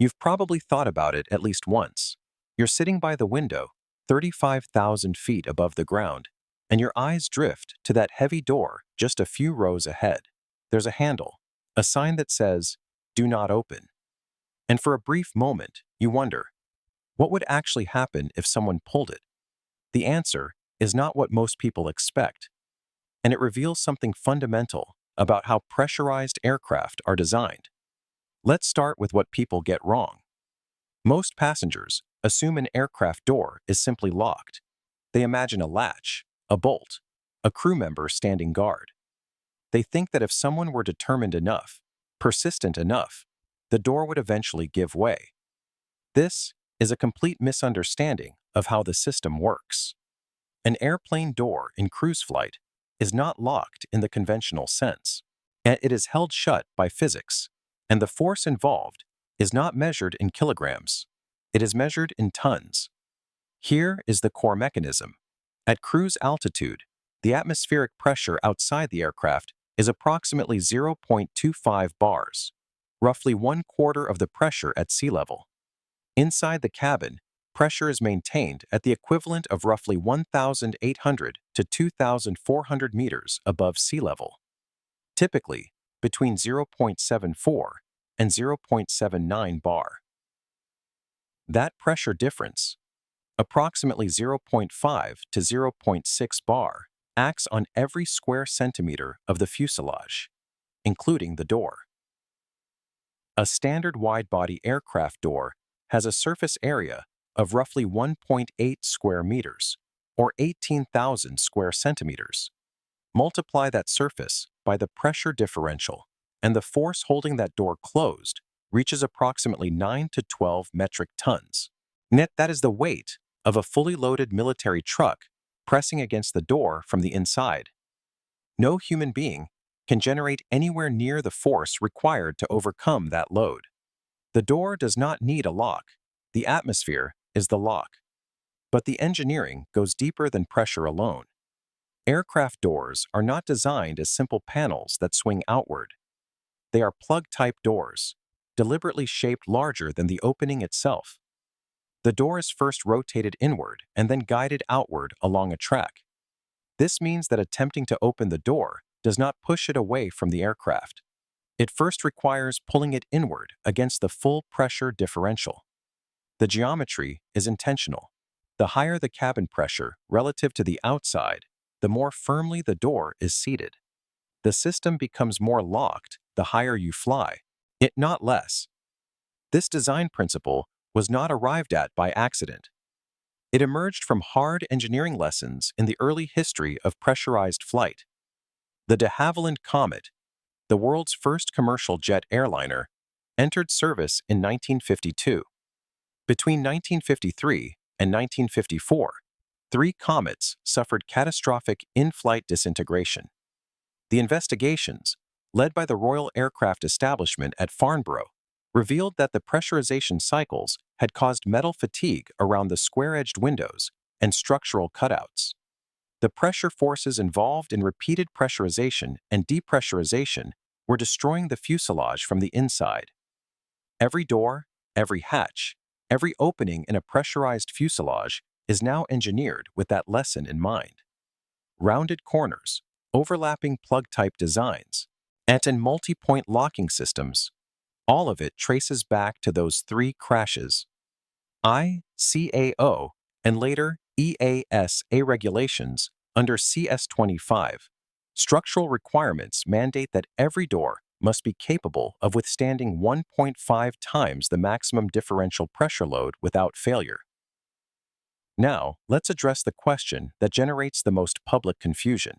You've probably thought about it at least once. You're sitting by the window, 35,000 feet above the ground, and your eyes drift to that heavy door just a few rows ahead. There's a handle, a sign that says, "Do not open." And for a brief moment, you wonder, what would actually happen if someone pulled it? The answer is not what most people expect, and it reveals something fundamental about how pressurized aircraft are designed. Let's start with what people get wrong. Most passengers assume an aircraft door is simply locked. They imagine a latch, a bolt, a crew member standing guard. They think that if someone were determined enough, persistent enough, the door would eventually give way. This is a complete misunderstanding of how the system works. An airplane door in cruise flight is not locked in the conventional sense, and it is held shut by physics, and the force involved is not measured in kilograms. It is measured in tons. Here is the core mechanism. At cruise altitude, the atmospheric pressure outside the aircraft is approximately 0.25 bars, roughly 1/4 of the pressure at sea level. Inside the cabin, pressure is maintained at the equivalent of roughly 1,800 to 2,400 meters above sea level, typically between 0.74 and 0.79 bar. That pressure difference, approximately 0.5 to 0.6 bar, acts on every square centimeter of the fuselage, including the door. A standard wide-body aircraft door has a surface area of roughly 1.8 square meters, or 18,000 square centimeters. Multiply that surface by the pressure differential, and the force holding that door closed reaches approximately 9 to 12 metric tons. Net, that is the weight of a fully loaded military truck pressing against the door from the inside. No human being can generate anywhere near the force required to overcome that load. The door does not need a lock. The atmosphere is the lock. But the engineering goes deeper than pressure alone. Aircraft doors are not designed as simple panels that swing outward. They are plug-type doors, deliberately shaped larger than the opening itself. The door is first rotated inward and then guided outward along a track. This means that attempting to open the door does not push it away from the aircraft. It first requires pulling it inward against the full pressure differential. The geometry is intentional. The higher the cabin pressure relative to the outside, the more firmly the door is seated. The system becomes more locked the higher you fly, it not less. This design principle was not arrived at by accident. It emerged from hard engineering lessons in the early history of pressurized flight. The de Havilland Comet, the world's first commercial jet airliner, entered service in 1952. Between 1953 and 1954, 3 comets suffered catastrophic in-flight disintegration. The investigations, led by the Royal Aircraft Establishment at Farnborough, revealed that the pressurization cycles had caused metal fatigue around the square-edged windows and structural cutouts. The pressure forces involved in repeated pressurization and depressurization were destroying the fuselage from the inside. Every door, every hatch, every opening in a pressurized fuselage is now engineered with that lesson in mind. Rounded corners, overlapping plug-type designs, and multi-point locking systems, all of it traces back to those 3 crashes. ICAO and later EASA regulations under CS25, structural requirements mandate that every door must be capable of withstanding 1.5 times the maximum differential pressure load without failure. Now, let's address the question that generates the most public confusion.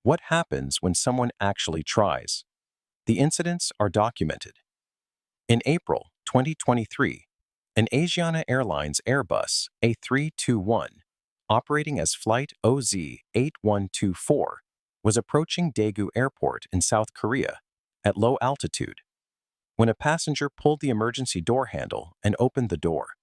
What happens when someone actually tries? The incidents are documented. In April 2023, an Asiana Airlines Airbus A321, operating as flight OZ8124, was approaching Daegu Airport in South Korea at low altitude when a passenger pulled the emergency door handle and opened the door.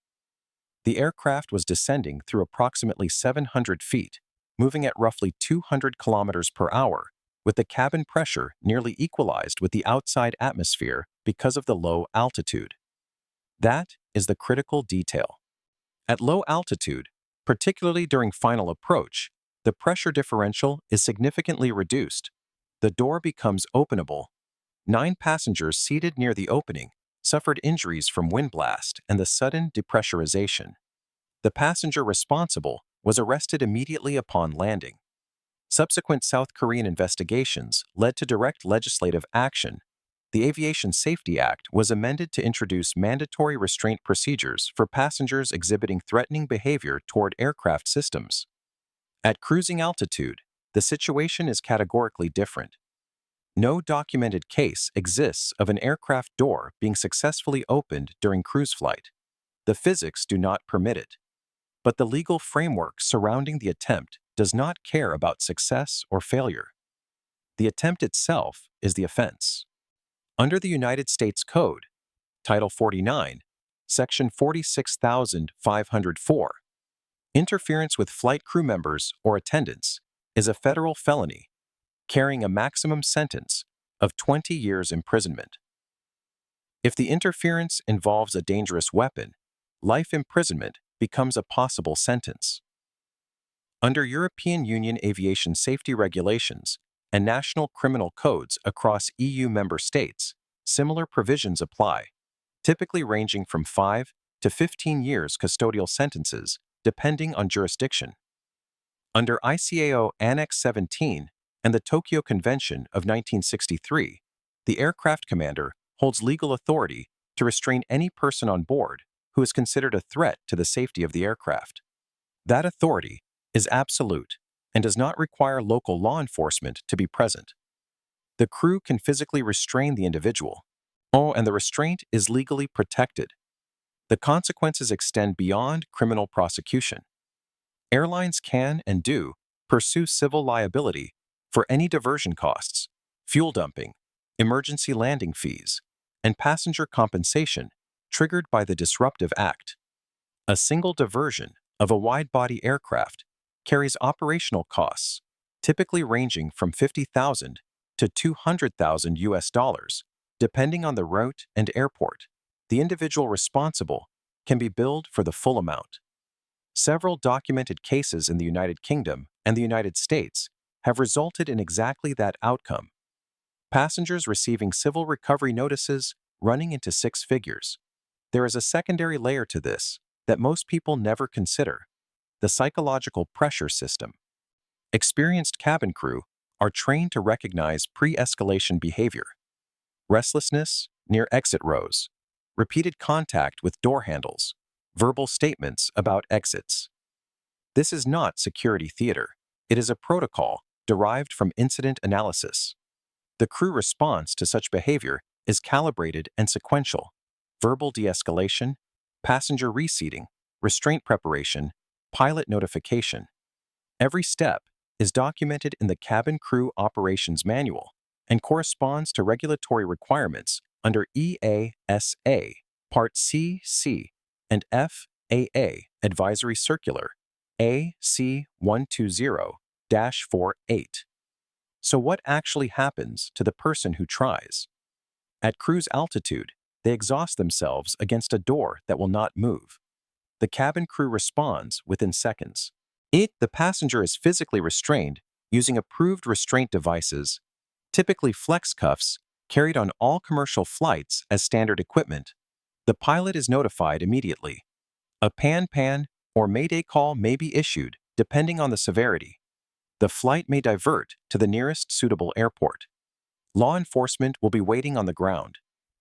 The aircraft was descending through approximately 700 feet, moving at roughly 200 kilometers per hour, with the cabin pressure nearly equalized with the outside atmosphere because of the low altitude. That is the critical detail. At low altitude, particularly during final approach, the pressure differential is significantly reduced. The door becomes openable. 9 passengers seated near the opening suffered injuries from wind blast and the sudden depressurization. The passenger responsible was arrested immediately upon landing. Subsequent South Korean investigations led to direct legislative action. The Aviation Safety Act was amended to introduce mandatory restraint procedures for passengers exhibiting threatening behavior toward aircraft systems. At cruising altitude, the situation is categorically different. No documented case exists of an aircraft door being successfully opened during cruise flight. The physics do not permit it. But the legal framework surrounding the attempt does not care about success or failure. The attempt itself is the offense. Under the United States Code, Title 49, Section 46504, interference with flight crew members or attendants is a federal felony, carrying a maximum sentence of 20 years imprisonment. If the interference involves a dangerous weapon, life imprisonment becomes a possible sentence. Under European Union aviation safety regulations and national criminal codes across EU member states, similar provisions apply, typically ranging from 5 to 15 years custodial sentences, depending on jurisdiction. Under ICAO Annex 17 and the Tokyo Convention of 1963, the aircraft commander holds legal authority to restrain any person on board who is considered a threat to the safety of the aircraft. That authority is absolute and does not require local law enforcement to be present. The crew can physically restrain the individual. And the restraint is legally protected. The consequences extend beyond criminal prosecution. Airlines can and do pursue civil liability for any diversion costs, fuel dumping, emergency landing fees, and passenger compensation triggered by the disruptive act. A single diversion of a wide-body aircraft carries operational costs, typically ranging from $50,000 to $200,000, depending on the route and airport. The individual responsible can be billed for the full amount. Several documented cases in the United Kingdom and the United States have resulted in exactly that outcome. Passengers receiving civil recovery notices running into 6 figures. There is a secondary layer to this that most people never consider: the psychological pressure system. Experienced cabin crew are trained to recognize pre-escalation behavior: restlessness near exit rows, repeated contact with door handles, verbal statements about exits. This is not security theater. It is a protocol derived from incident analysis. The crew response to such behavior is calibrated and sequential: verbal de-escalation, passenger reseating, restraint preparation, pilot notification. Every step is documented in the Cabin Crew Operations Manual and corresponds to regulatory requirements under EASA, Part C and FAA Advisory Circular AC120-48. So what actually happens to the person who tries? At cruise altitude, they exhaust themselves against a door that will not move. The cabin crew responds within seconds. The passenger is physically restrained using approved restraint devices, typically flex cuffs, carried on all commercial flights as standard equipment. The pilot is notified immediately. A pan or mayday call may be issued depending on the severity. The flight may divert to the nearest suitable airport. Law enforcement will be waiting on the ground.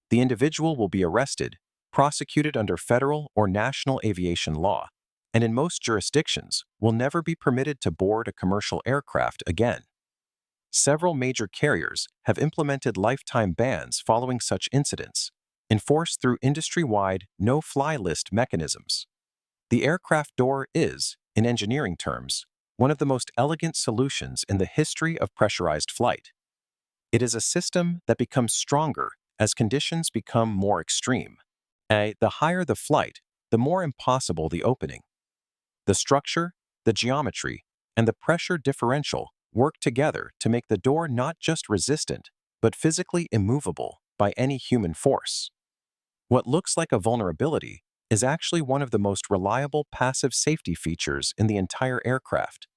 The individual will be arrested, prosecuted under federal or national aviation law, and in most jurisdictions will never be permitted to board a commercial aircraft again. Several major carriers have implemented lifetime bans following such incidents, enforced through industry-wide no-fly list mechanisms. The aircraft door is, in engineering terms, one of the most elegant solutions in the history of pressurized flight. It is a system that becomes stronger as conditions become more extreme. The higher the flight, the more impossible the opening. The structure, the geometry, and the pressure differential work together to make the door not just resistant, but physically immovable by any human force. What looks like a vulnerability is actually one of the most reliable passive safety features in the entire aircraft.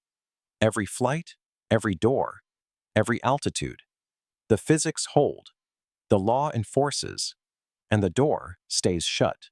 Every flight, every door, every altitude, the physics hold, the law enforces, and the door stays shut.